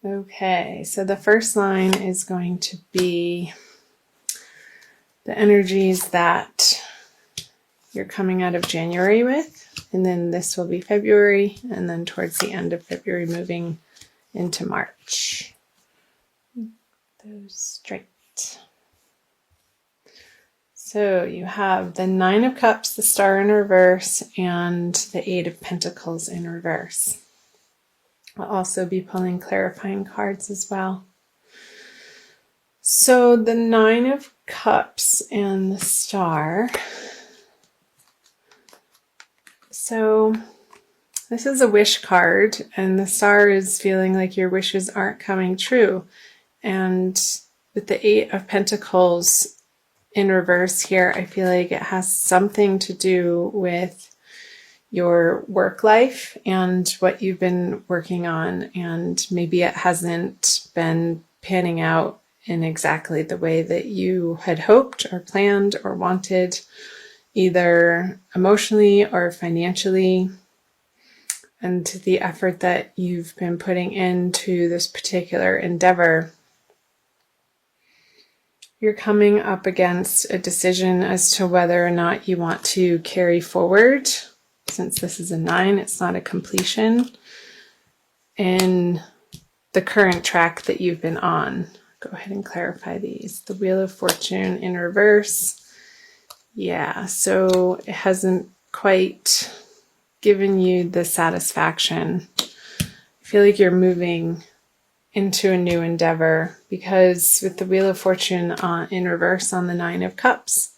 Okay, so the first line is going to be the energies that you're coming out of January with, and then this will be February, and then towards the end of February moving into March. Those straight. So you have the Nine of Cups, the Star in reverse, and the Eight of Pentacles in reverse. I'll also be pulling clarifying cards as well. So the Nine of Cups and the Star. So this is a wish card, and the Star is feeling like your wishes aren't coming true. And with the Eight of Pentacles in reverse here, I feel like it has something to do with your work life and what you've been working on, and maybe it hasn't been panning out in exactly the way that you had hoped or planned or wanted, either emotionally or financially. And the effort that you've been putting into this particular endeavor, you're coming up against a decision as to whether or not you want to carry forward. Since this is a 9, it's not a completion in the current track that you've been on. Go ahead and clarify these. The Wheel of Fortune in reverse. Yeah, so it hasn't quite given you the satisfaction. I feel like you're moving into a new endeavor, because with the Wheel of Fortune in reverse on the Nine of Cups,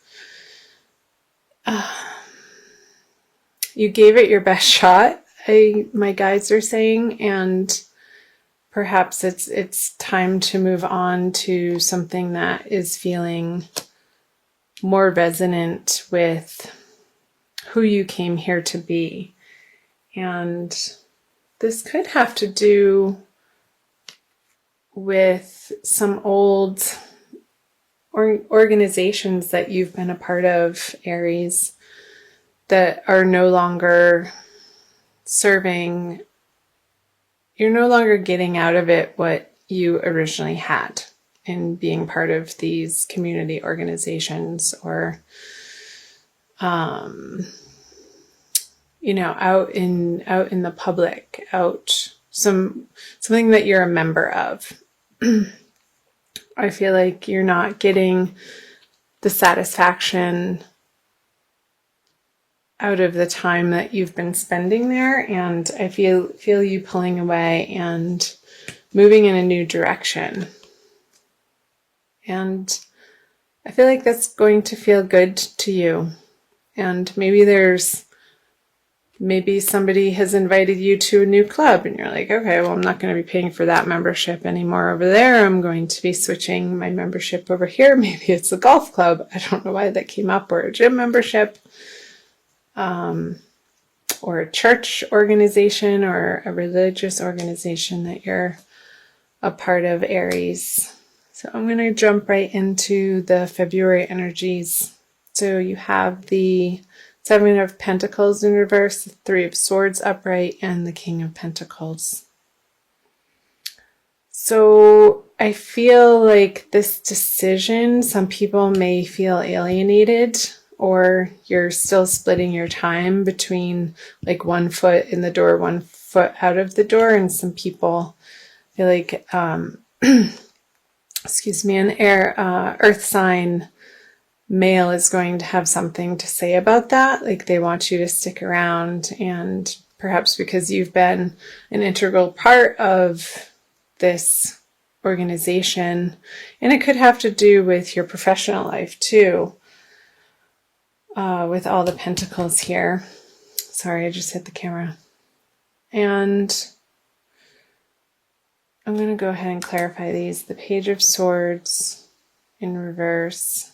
you gave it your best shot, my guides are saying, and perhaps it's time to move on to something that is feeling more resonant with who you came here to be. And this could have to do with some old organizations that you've been a part of, Aries, that are no longer serving. You're no longer getting out of it what you originally had in being part of these community organizations, or out in the public, something that you're a member of. I feel like you're not getting the satisfaction out of the time that you've been spending there, and I feel you pulling away and moving in a new direction. And I feel like that's going to feel good to you. And maybe somebody has invited you to a new club, and you're like, okay, well, I'm not going to be paying for that membership anymore over there. I'm going to be switching my membership over here. Maybe it's a golf club. I don't know why that came up, or a gym membership. Or a church organization or a religious organization that you're a part of, Aries. So I'm going to jump right into the February energies. So you have the Seven of Pentacles in reverse, the Three of Swords upright, and the King of Pentacles. So I feel like this decision, some people may feel alienated, or you're still splitting your time between like 1 foot in the door, 1 foot out of the door. And some people feel like, excuse me, an earth sign male is going to have something to say about that. Like they want you to stick around, and perhaps because you've been an integral part of this organization, and it could have to do with your professional life too. With all the pentacles here. Sorry, I just hit the camera. And I'm going to go ahead and clarify these. The Page of Swords in reverse.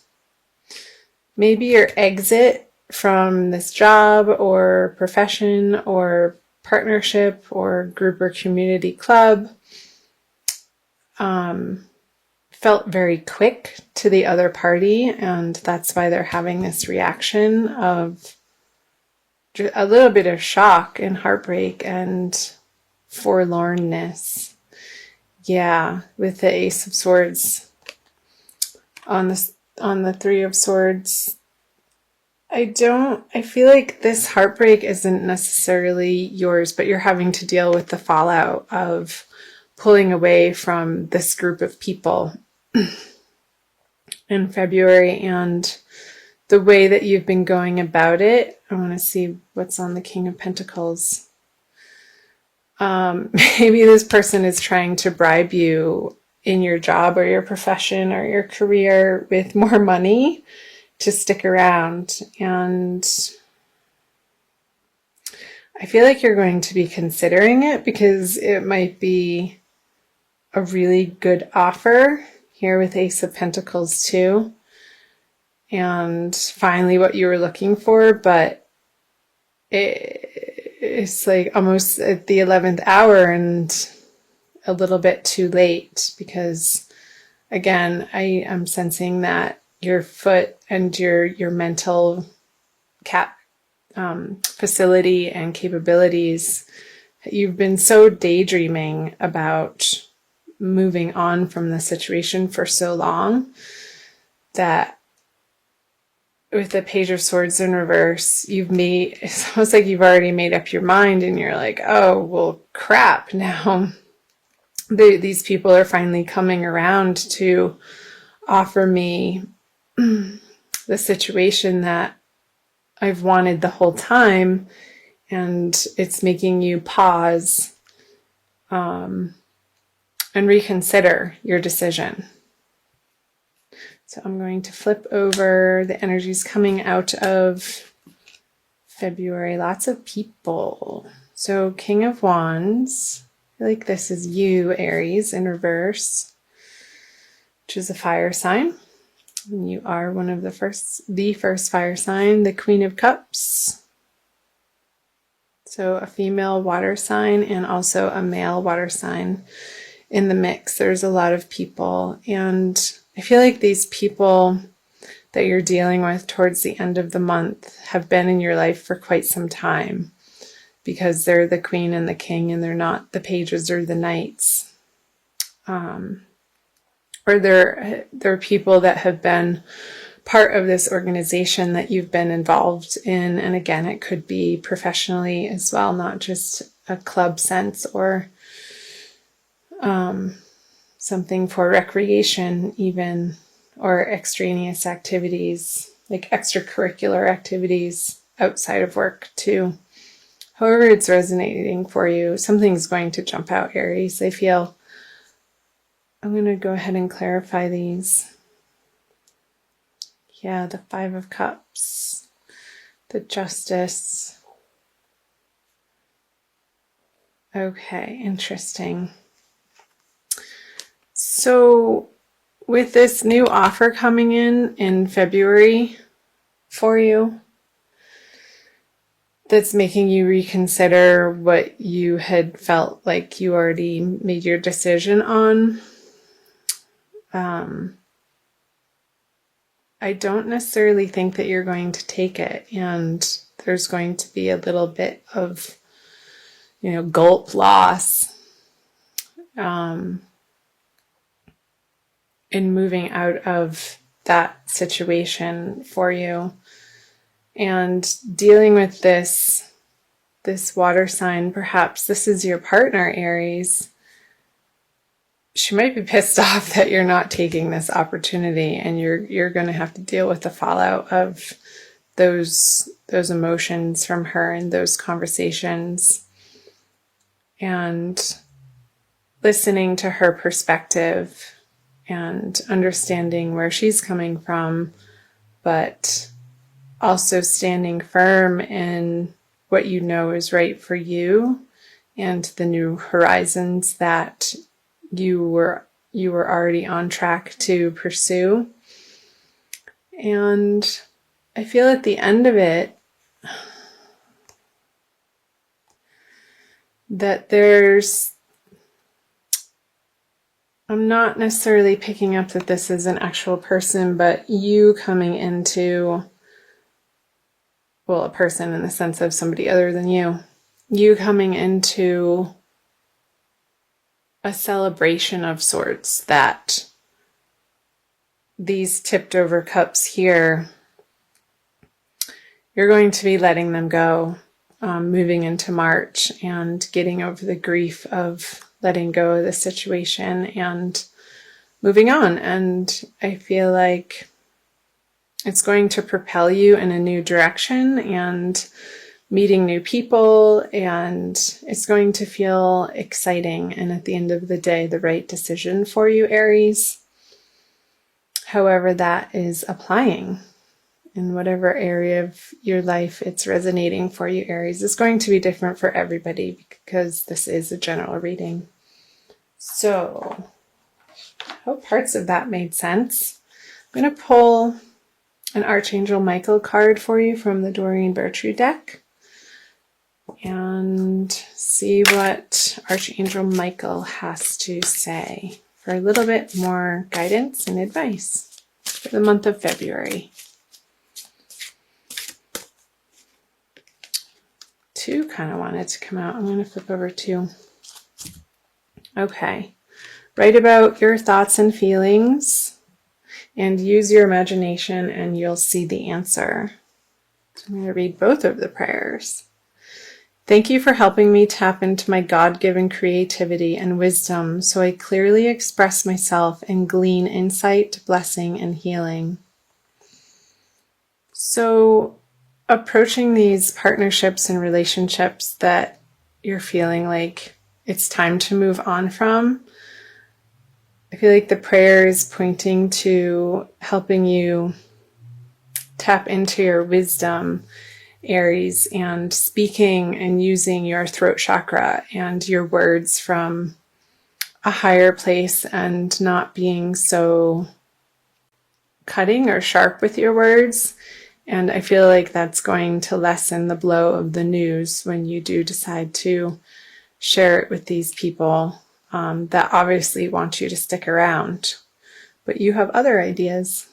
Maybe your exit from this job or profession or partnership or group or community club felt very quick to the other party, and that's why they're having this reaction of a little bit of shock and heartbreak and forlornness. Yeah, with the Ace of Swords on the Three of Swords. I feel like this heartbreak isn't necessarily yours, but you're having to deal with the fallout of pulling away from this group of people in February, and the way that you've been going about it. I want to see what's on the King of Pentacles. Maybe this person is trying to bribe you in your job or your profession or your career with more money to stick around. And I feel like you're going to be considering it because it might be a really good offer here with Ace of Pentacles too. And finally what you were looking for, but it's like almost at the 11th hour and a little bit too late, because again, I am sensing that your foot and your mental facility and capabilities, you've been so daydreaming about moving on from the situation for so long that with the Page of Swords in reverse, it's almost like you've already made up your mind and you're like, oh, well, crap. Now these people are finally coming around to offer me the situation that I've wanted the whole time. And it's making you pause and reconsider your decision. So I'm going to flip over the energies coming out of February. Lots of people. So King of Wands. I feel like this is you, Aries, in reverse, which is a fire sign. And you are one of the first fire sign, the Queen of Cups. So a female water sign and also a male water sign in the mix. There's a lot of people, and I feel like these people that you're dealing with towards the end of the month have been in your life for quite some time, because they're the queen and the king and they're not the pages or the knights. Or they're people that have been part of this organization that you've been involved in. And again, it could be professionally as well, not just a club sense or something for recreation even, or extraneous activities, like extracurricular activities outside of work too. However it's resonating for you, something's going to jump out, Aries, I feel. I'm going to go ahead and clarify these. Yeah, the Five of Cups, the Justice. Okay, interesting. So with this new offer coming in February for you, that's making you reconsider what you had felt like you already made your decision on. I don't necessarily think that you're going to take it, and there's going to be a little bit of, gulp loss in moving out of that situation for you. And dealing with this water sign, perhaps this is your partner, Aries. She might be pissed off that you're not taking this opportunity, and you're going to have to deal with the fallout of those emotions from her and those conversations, and listening to her perspective and understanding where she's coming from, but also standing firm in what you know is right for you and the new horizons that you were already on track to pursue. And I feel at the end of it that I'm not necessarily picking up that this is an actual person, but you coming into, well, a person in the sense of somebody other than you coming into a celebration of sorts, that these tipped over cups here, you're going to be letting them go, moving into March and getting over the grief of letting go of the situation and moving on. And I feel like it's going to propel you in a new direction and meeting new people, and it's going to feel exciting and at the end of the day the right decision for you, Aries. However that is applying in whatever area of your life it's resonating for you, Aries, is going to be different for everybody because this is a general reading. So I hope parts of that made sense. I'm going to pull an Archangel Michael card for you from the Doreen Virtue deck and see what Archangel Michael has to say for a little bit more guidance and advice for the month of February. Two kind of wanted to come out. I'm going to flip over two. Okay. Write about your thoughts and feelings and use your imagination and you'll see the answer. So I'm going to read both of the prayers. Thank you for helping me tap into my God-given creativity and wisdom so I clearly express myself and glean insight, blessing, and healing. So, approaching these partnerships and relationships that you're feeling like it's time to move on from, I feel like the prayer is pointing to helping you tap into your wisdom, Aries, and speaking and using your throat chakra and your words from a higher place and not being so cutting or sharp with your words. And I feel like that's going to lessen the blow of the news when you do decide to share it with these people that obviously want you to stick around, but you have other ideas.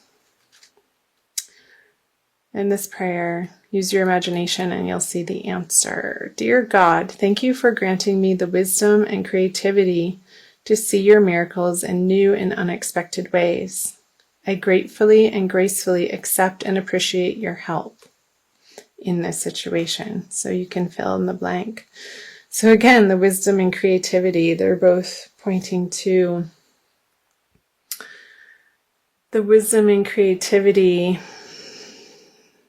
In this prayer, use your imagination and you'll see the answer. Dear God, thank you for granting me the wisdom and creativity to see your miracles in new and unexpected ways. I gratefully and gracefully accept and appreciate your help in this situation. So you can fill in the blank. So again, the wisdom and creativity, they're both pointing to the wisdom and creativity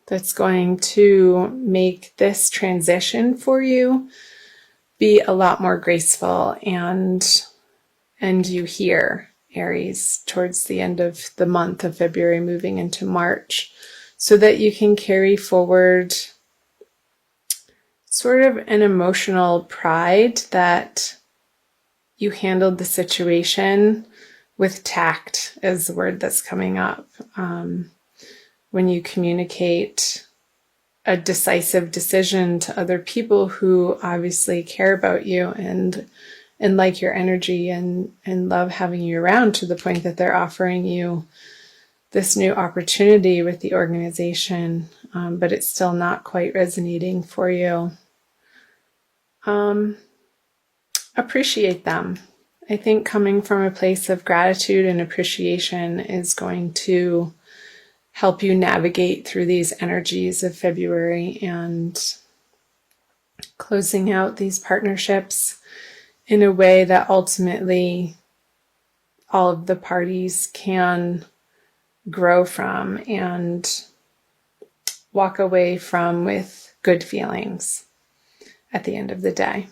that's going to make this transition for you be a lot more graceful and you hear, Aries, towards the end of the month of February moving into March, so that you can carry forward sort of an emotional pride that you handled the situation with tact, is the word that's coming up. When you communicate a decisive decision to other people who obviously care about you and like your energy and love having you around, to the point that they're offering you this new opportunity with the organization, but it's still not quite resonating for you. Appreciate them. I think coming from a place of gratitude and appreciation is going to help you navigate through these energies of February and closing out these partnerships in a way that ultimately all of the parties can grow from and walk away from with good feelings at the end of the day.